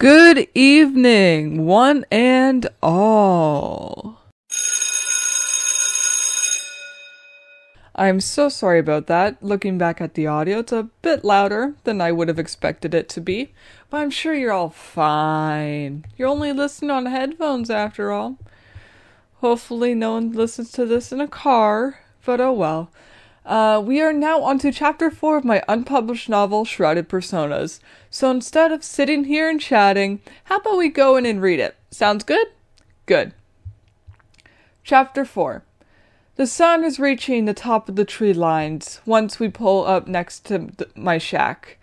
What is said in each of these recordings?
Good evening, one and all. I'm so sorry about that. Looking back at the audio, it's a bit louder than I would have expected it to be, but I'm sure you're all fine. You're only listening on headphones after all. Hopefully no one listens to this in a car, but oh well. We are now on to chapter 4 of my unpublished novel, Shrouded Personas. So instead of sitting here and chatting, how about we go in and read it? Sounds good? Good. Chapter 4. The sun is reaching the top of the tree lines once we pull up next to my shack.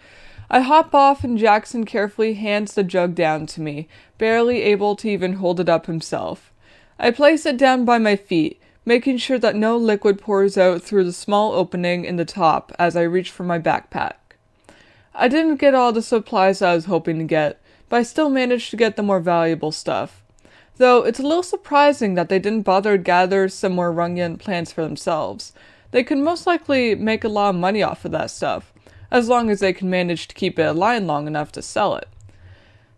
I hop off and Jackson carefully hands the jug down to me, barely able to even hold it up himself. I place it down by my feet, making sure that no liquid pours out through the small opening in the top as I reach for my backpack. I didn't get all the supplies I was hoping to get, but I still managed to get the more valuable stuff. Though it's a little surprising that they didn't bother to gather some more Rungian plants for themselves. They could most likely make a lot of money off of that stuff, as long as they can manage to keep it alive long enough to sell it.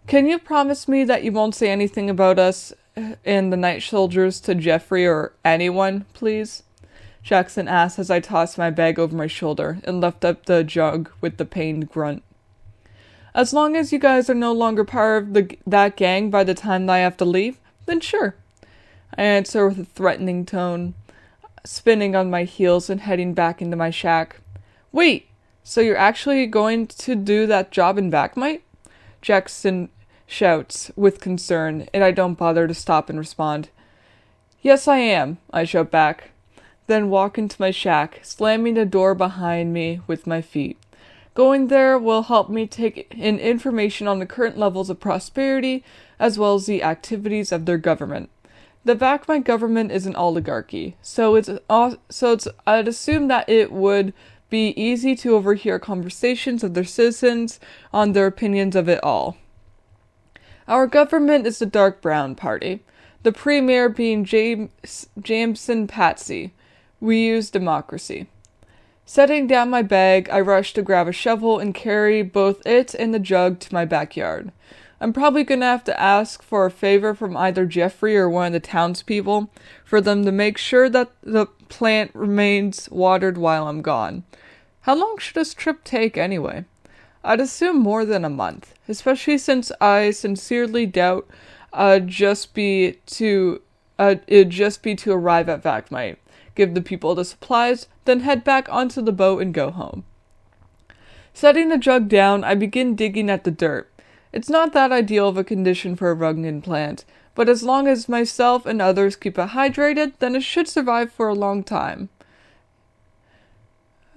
Can you promise me that you won't say anything about us and the night soldiers to Jeffrey or anyone, please? Jackson asked as I tossed my bag over my shoulder and left up the jug with the pained grunt. As long as you guys are no longer part of that gang by the time that I have to leave, then sure, I answer with a threatening tone, spinning on my heels and heading back into my shack. Wait, so you're actually going to do that job in Backmite? Jackson shouts with concern, and I don't bother to stop and respond. Yes, I am, I shout back, then walk into my shack, slamming the door behind me with my feet. Going there will help me take in information on the current levels of prosperity, as well as the activities of their government. The Backmite government is an oligarchy, so I'd assume that it would be easy to overhear conversations of their citizens on their opinions of it all. Our government is the Dark Brown Party, the premier being Jameson Patsy. We use democracy. Setting down my bag, I rush to grab a shovel and carry both it and the jug to my backyard. I'm probably going to have to ask for a favor from either Jeffrey or one of the townspeople for them to make sure that the plant remains watered while I'm gone. How long should this trip take anyway? I'd assume more than a month, especially since I sincerely doubt it'd just be to arrive at Backmite, give the people the supplies, then head back onto the boat and go home. Setting the jug down, I begin digging at the dirt. It's not that ideal of a condition for a Rungian plant, but as long as myself and others keep it hydrated, then it should survive for a long time.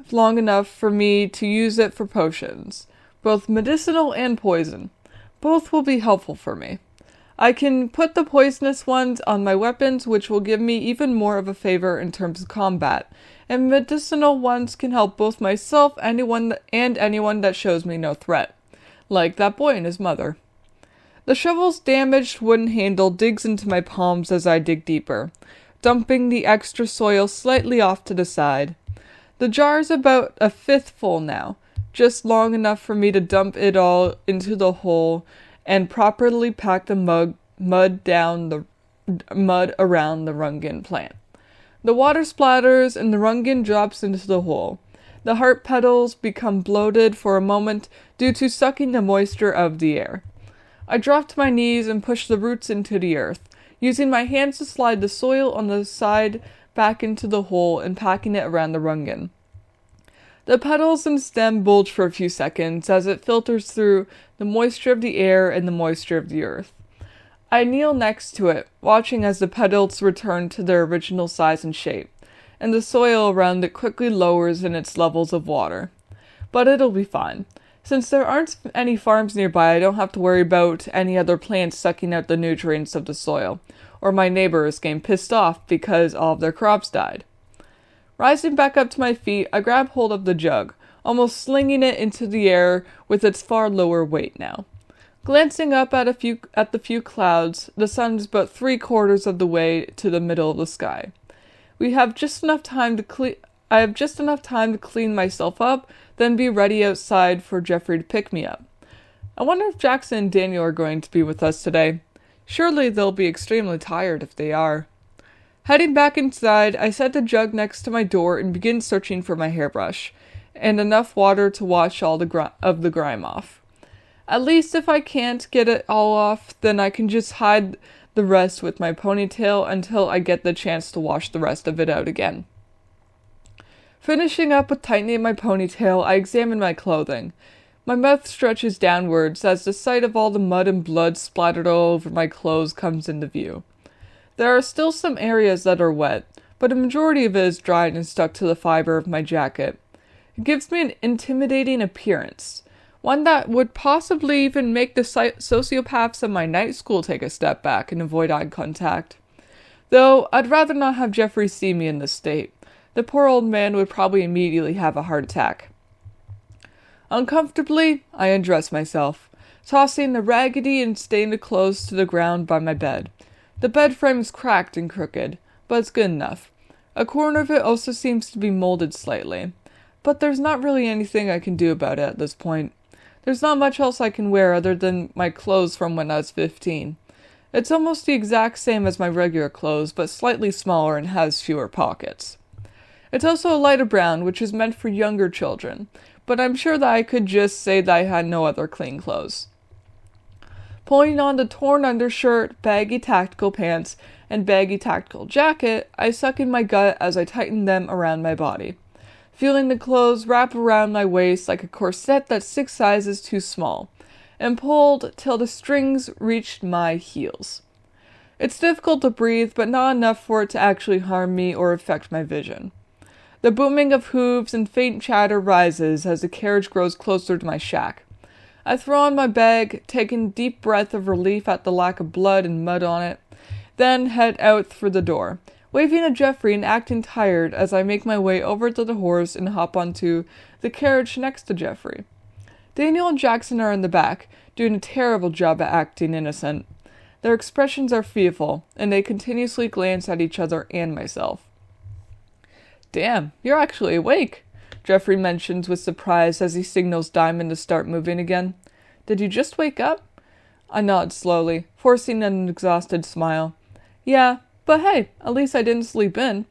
Long enough for me to use it for potions, both medicinal and poison. Both will be helpful for me. I can put the poisonous ones on my weapons, which will give me even more of a favor in terms of combat, and medicinal ones can help both myself and anyone that shows me no threat, like that boy and his mother. The shovel's damaged wooden handle digs into my palms as I dig deeper, dumping the extra soil slightly off to the side. The jar is about a fifth full now, just long enough for me to dump it all into the hole and properly pack the mud around the Rungian plant. The water splatters and the Rungian drops into the hole. The heart petals become bloated for a moment due to sucking the moisture of the air. I drop to my knees and push the roots into the earth, using my hands to slide the soil on the side back into the hole and packing it around the Rungian. The petals and stem bulge for a few seconds as it filters through the moisture of the air and the moisture of the earth. I kneel next to it, watching as the petals return to their original size and shape, and the soil around it quickly lowers in its levels of water. But it'll be fine. Since there aren't any farms nearby, I don't have to worry about any other plants sucking out the nutrients of the soil, or my neighbors getting pissed off because all of their crops died. Rising back up to my feet, I grab hold of the jug, almost slinging it into the air with its far lower weight now. Glancing up at the few clouds, the sun is about 3/4 of the way to the middle of the sky. I have just enough time to clean myself up, then be ready outside for Jeffrey to pick me up. I wonder if Jackson and Daniel are going to be with us today. Surely they'll be extremely tired if they are. Heading back inside, I set the jug next to my door and begin searching for my hairbrush, and enough water to wash all the grime off. At least if I can't get it all off, then I can just hide the rest with my ponytail until I get the chance to wash the rest of it out again. Finishing up with tightening my ponytail, I examine my clothing. My mouth stretches downwards as the sight of all the mud and blood splattered all over my clothes comes into view. There are still some areas that are wet, but a majority of it is dried and stuck to the fiber of my jacket. It gives me an intimidating appearance, one that would possibly even make the sociopaths of my night school take a step back and avoid eye contact. Though I'd rather not have Jeffrey see me in this state. The poor old man would probably immediately have a heart attack. Uncomfortably, I undress myself, tossing the raggedy and stained clothes to the ground by my bed. The bed frame is cracked and crooked, but it's good enough. A corner of it also seems to be molded slightly, but there's not really anything I can do about it at this point. There's not much else I can wear other than my clothes from when I was 15. It's almost the exact same as my regular clothes, but slightly smaller and has fewer pockets. It's also a lighter brown, which is meant for younger children, but I'm sure that I could just say that I had no other clean clothes. Pulling on the torn undershirt, baggy tactical pants, and baggy tactical jacket, I suck in my gut as I tighten them around my body, feeling the clothes wrap around my waist like a corset that's 6 sizes too small, and pulled till the strings reached my heels. It's difficult to breathe, but not enough for it to actually harm me or affect my vision. The booming of hooves and faint chatter rises as the carriage grows closer to my shack. I throw on my bag, taking a deep breath of relief at the lack of blood and mud on it, then head out through the door, waving at Jeffrey and acting tired as I make my way over to the horse and hop onto the carriage next to Jeffrey. Daniel and Jackson are in the back, doing a terrible job at acting innocent. Their expressions are fearful, and they continuously glance at each other and myself. "Damn, you're actually awake," Jeffrey mentions with surprise as he signals Diamond to start moving again. "Did you just wake up?" I nod slowly, forcing an exhausted smile. "Yeah, but hey, at least I didn't sleep in."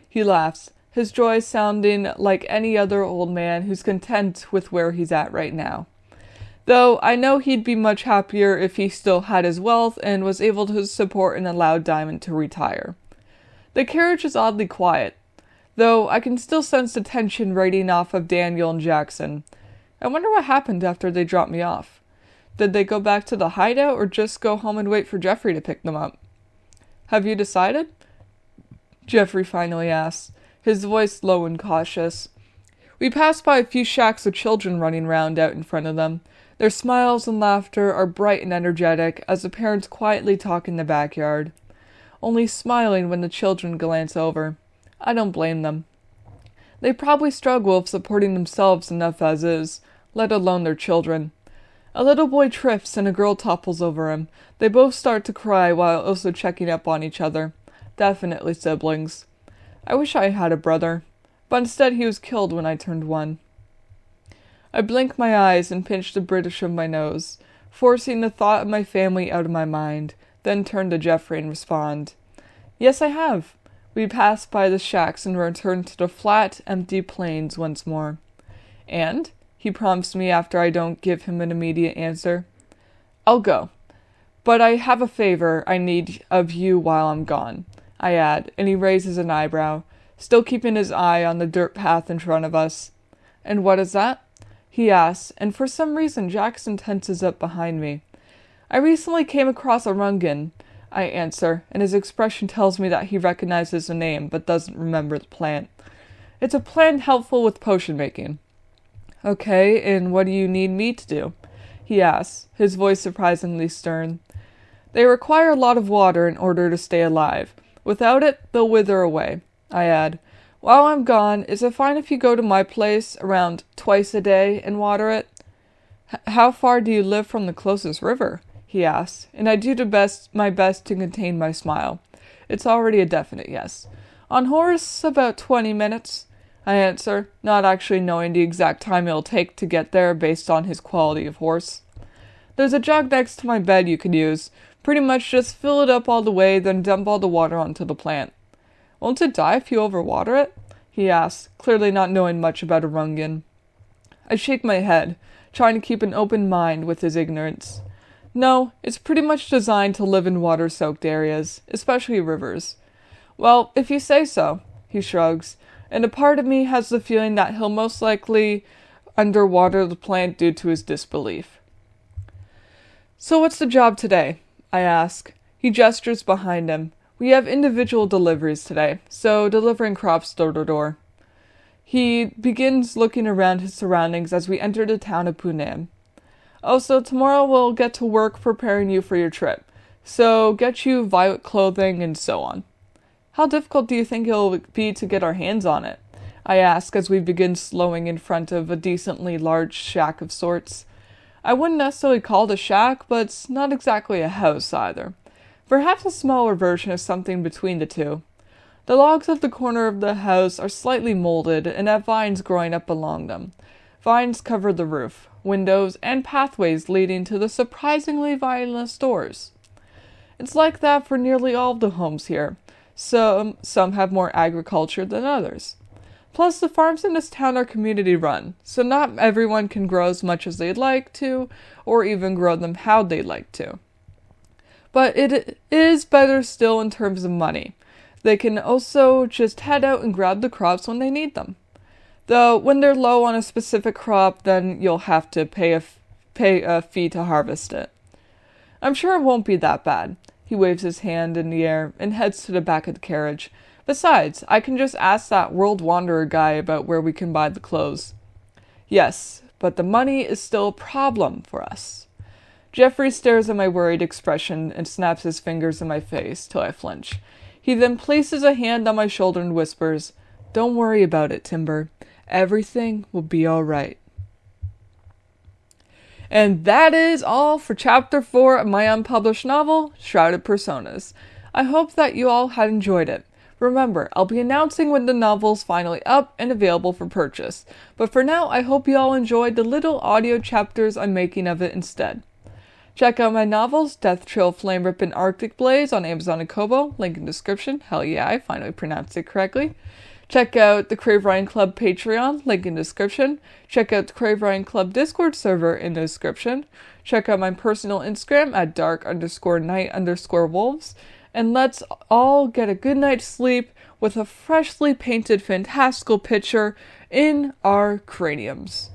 He laughs, his joy sounding like any other old man who's content with where he's at right now. Though I know he'd be much happier if he still had his wealth and was able to support and allow Diamond to retire. The carriage is oddly quiet, though I can still sense the tension radiating off of Daniel and Jackson. I wonder what happened after they dropped me off. Did they go back to the hideout or just go home and wait for Jeffrey to pick them up? "Have you decided?" Jeffrey finally asks, his voice low and cautious. We pass by a few shacks with children running round out in front of them. Their smiles and laughter are bright and energetic as the parents quietly talk in the backyard, only smiling when the children glance over. I don't blame them. They probably struggle with supporting themselves enough as is, let alone their children. A little boy trips and a girl topples over him. They both start to cry while also checking up on each other. Definitely siblings. I wish I had a brother, but instead he was killed when I turned 1. I blink my eyes and pinch the bridge of my nose, forcing the thought of my family out of my mind, then turn to Jeffrey and respond. "Yes, I have." We pass by the shacks and return to the flat, empty plains once more. "And?" he prompts me after I don't give him an immediate answer. "I'll go. But I have a favor I need of you while I'm gone," I add, and he raises an eyebrow, still keeping his eye on the dirt path in front of us. "And what is that?" he asks, and for some reason Jackson tenses up behind me. "I recently came across a rungan," I answer, and his expression tells me that he recognizes the name but doesn't remember the plant. "It's a plant helpful with potion making." "Okay, and what do you need me to do?" he asks, his voice surprisingly stern. "They require a lot of water in order to stay alive. Without it, they'll wither away," I add. "While I'm gone, is it fine if you go to my place around twice a day and water it?" "How far do you live from the closest river?" he asks, and I do my best to contain my smile. It's already a definite yes. "On horse, about 20 minutes, I answer, not actually knowing the exact time it'll take to get there based on his quality of horse. There's a jug next to my bed you could use. Pretty much just fill it up all the way, then dump all the water onto the plant. Won't it die if you overwater it? He asked, clearly not knowing much about Arungan. I shake my head, trying to keep an open mind with his ignorance. No, it's pretty much designed to live in water-soaked areas, especially rivers. Well, if you say so, he shrugs, and a part of me has the feeling that he'll most likely underwater the plant due to his disbelief. So what's the job today? I ask. He gestures behind him. We have individual deliveries today, so delivering crops door to door. He begins looking around his surroundings as we enter the town of Punam. Also, tomorrow we'll get to work preparing you for your trip, so get you violet clothing and so on. How difficult do you think it'll be to get our hands on it? I ask as we begin slowing in front of a decently large shack of sorts. I wouldn't necessarily call it a shack, but it's not exactly a house either. Perhaps a smaller version of something between the two. The logs of the corner of the house are slightly molded and have vines growing up along them. Vines cover the roof, windows, and pathways leading to the surprisingly violet doors. It's like that for nearly all of the homes here. Some have more agriculture than others. Plus, the farms in this town are community-run, so not everyone can grow as much as they'd like to, or even grow them how they'd like to. But it is better still in terms of money. They can also just head out and grab the crops when they need them. Though, when they're low on a specific crop, then you'll have to pay a fee to harvest it. I'm sure it won't be that bad. He waves his hand in the air and heads to the back of the carriage. Besides, I can just ask that World Wanderer guy about where we can buy the clothes. Yes, but the money is still a problem for us. Jeffrey stares at my worried expression and snaps his fingers in my face till I flinch. He then places a hand on my shoulder and whispers, "Don't worry about it, Timber. Everything will be all right." And that is all for Chapter 4 of my unpublished novel, Shrouded Personas. I hope that you all had enjoyed it. Remember, I'll be announcing when the novel's finally up and available for purchase. But for now, I hope you all enjoyed the little audio chapters I'm making of it instead. Check out my novels, Death Trail, Flame Rip, and Arctic Blaze on Amazon and Kobo, link in description. Hell yeah, I finally pronounced it correctly. Check out the Crave Writing Club Patreon, link in description. Check out the Crave Writing Club Discord server in the description. Check out my personal Instagram at dark_night_wolves. And let's all get a good night's sleep with a freshly painted fantastical picture in our craniums.